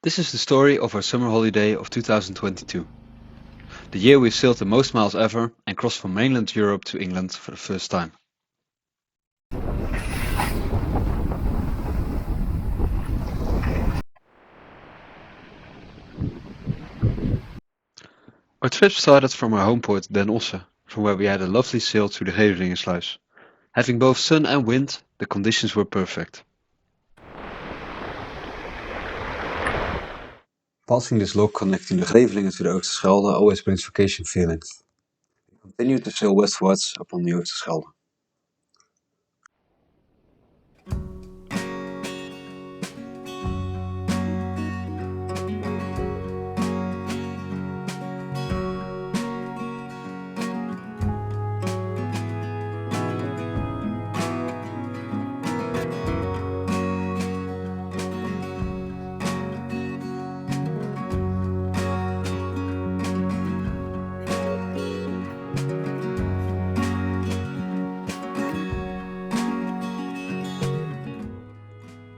This is the story of our summer holiday of 2022. The year we sailed the most miles ever and crossed from mainland Europe to England for the first time. Our trip started from our home port Den Osse, from where we had a lovely sail to the Schevelingesluis. Having both sun and wind, the conditions were perfect. Passing this lock connecting the Scheveningen to the Oosterschelde always brings vacation feelings. We continued to sail westwards upon the Oosterschelde.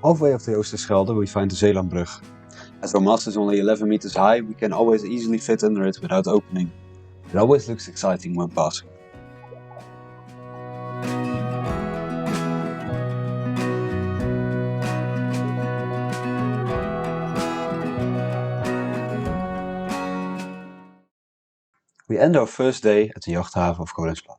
Halfway up the Oosterschelde we find the Zeelandbrug. As our mast is only 11 meters high, we can always easily fit under it without opening. It always looks exciting when passing. We end our first day at the jachthaven of Koningsplaat.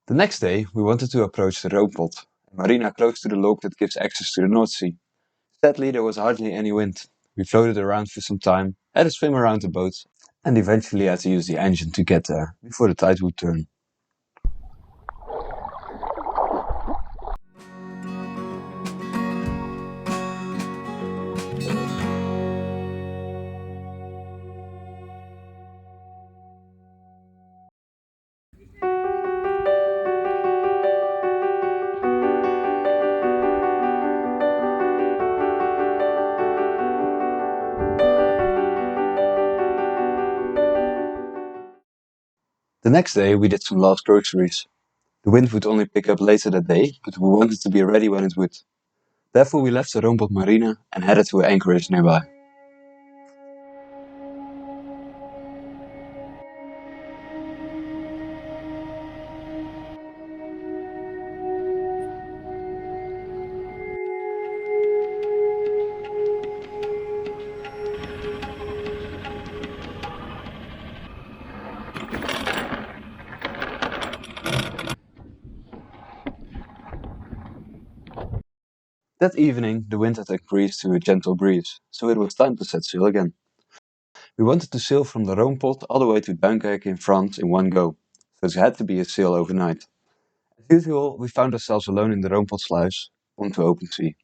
The next day we wanted to approach the Roompot, a marina close to the lock that gives access to the North Sea. Sadly there was hardly any wind. We floated around for some time, had a swim around the boat, and eventually had to use the engine to get there, before the tide would turn. The next day we did some last groceries. The wind would only pick up later that day, but we wanted to be ready when it would. Therefore we left the Roompot marina and headed to an anchorage nearby. That evening the wind had increased to a gentle breeze, so it was time to set sail again. We wanted to sail from the Roompot all the way to Dunkirk in France in one go, so it had to be a sail overnight. As usual, we found ourselves alone in the Roompot sluis, onto open sea.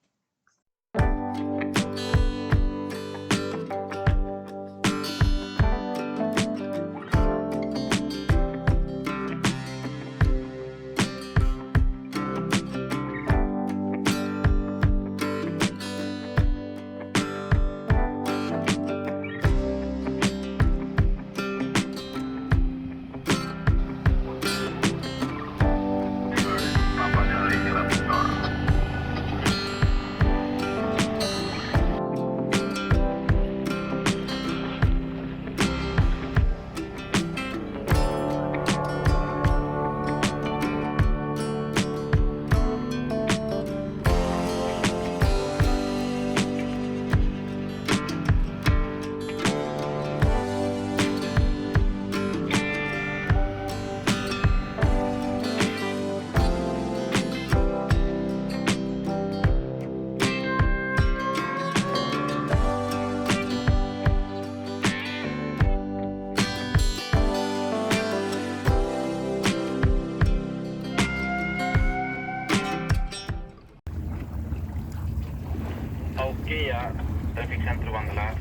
Algea, trafiekcentrumwandelaar.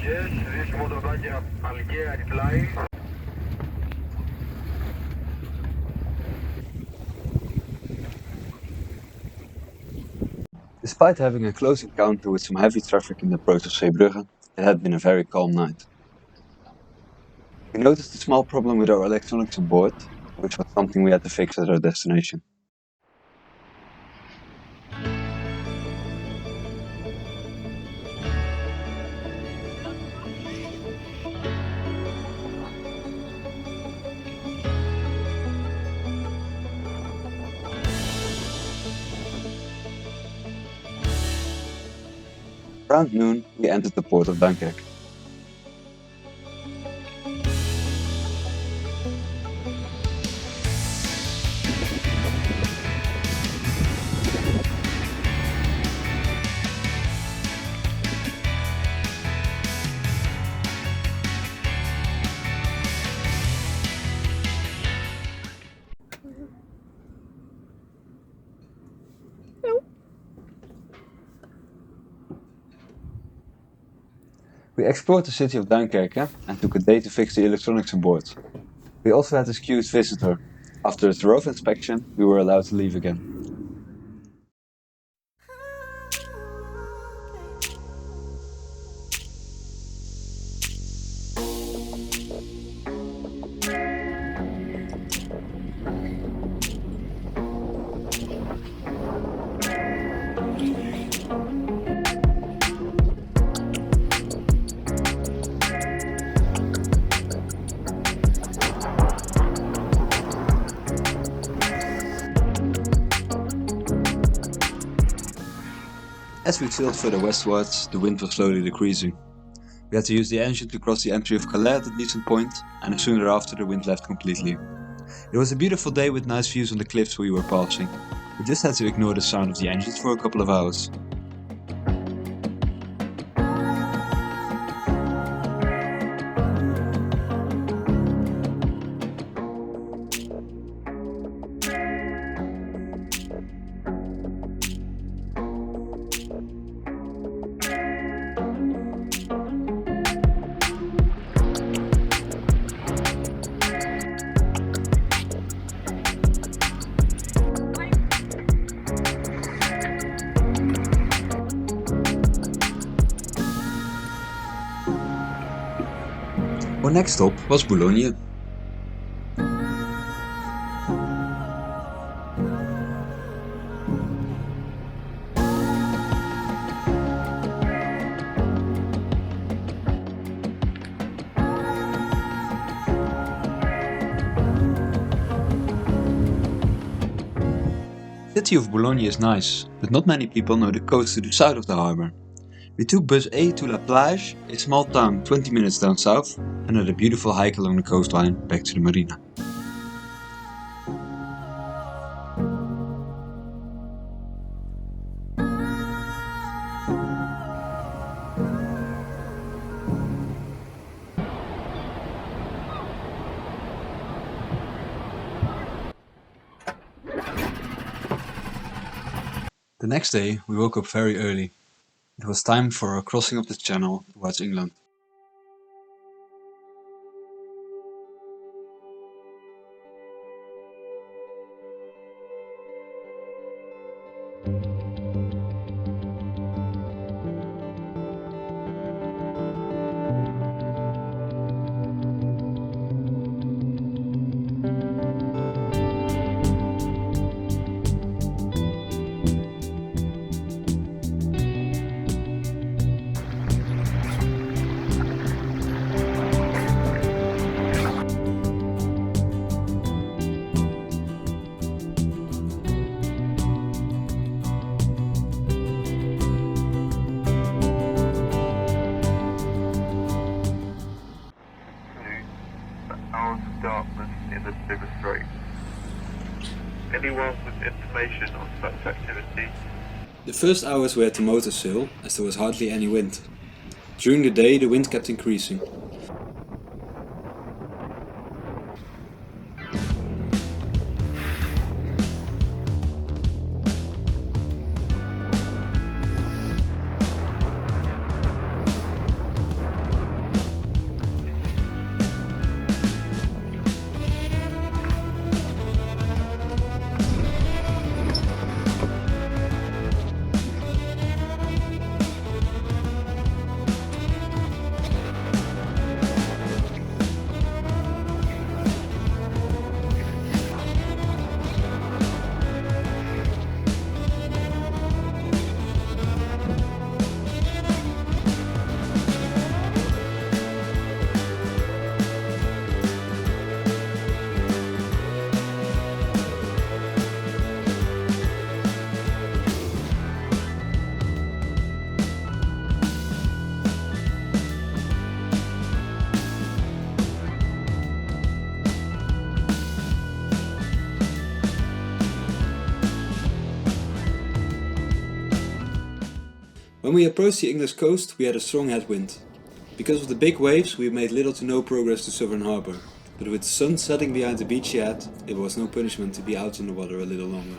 Yes, this is Motorbadia Algea reply. Despite having a close encounter with some heavy traffic in the approach of Zeebrugge, it had been a very calm night. We noticed a small problem with our electronics on board, which was something we had to fix at our destination. Around noon, we entered the port of Dunkirk. We explored the city of Dunkirk and took a day to fix the electronics aboard. We also had a excused visitor. After a thorough inspection, we were allowed to leave again. As we sailed further westwards, the wind was slowly decreasing. We had to use the engine to cross the entry of Calais at a decent point, and soon thereafter the wind left completely. It was a beautiful day with nice views on the cliffs we were passing. We just had to ignore the sound of the engines for a couple of hours. Our next stop was Bologna. The city of Bologna is nice, but not many people know the coast to the south of the harbour. We took bus A to La Plage, a small town 20 minutes down south, and had a beautiful hike along the coastline back to the marina. The next day we woke up very early. It was time for a crossing of the channel towards England. Hours of darkness in the River Strait. Anyone with information on such activity? The first hours were to motor sail, as there was hardly any wind. During the day the wind kept increasing. When we approached the English coast, we had a strong headwind. Because of the big waves, we made little to no progress to Sovereign Harbour, but with the sun setting behind the beachy head, it was no punishment to be out in the water a little longer.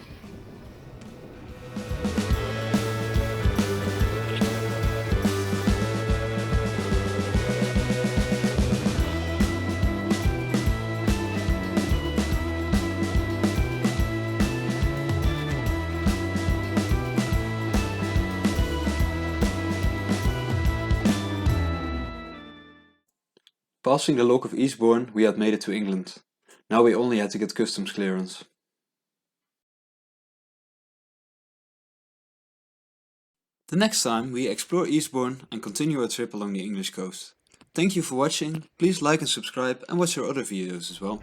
Passing the lock of Eastbourne, we had made it to England. Now we only had to get customs clearance. The next time we explore Eastbourne and continue our trip along the English coast. Thank you for watching, please like and subscribe and watch our other videos as well.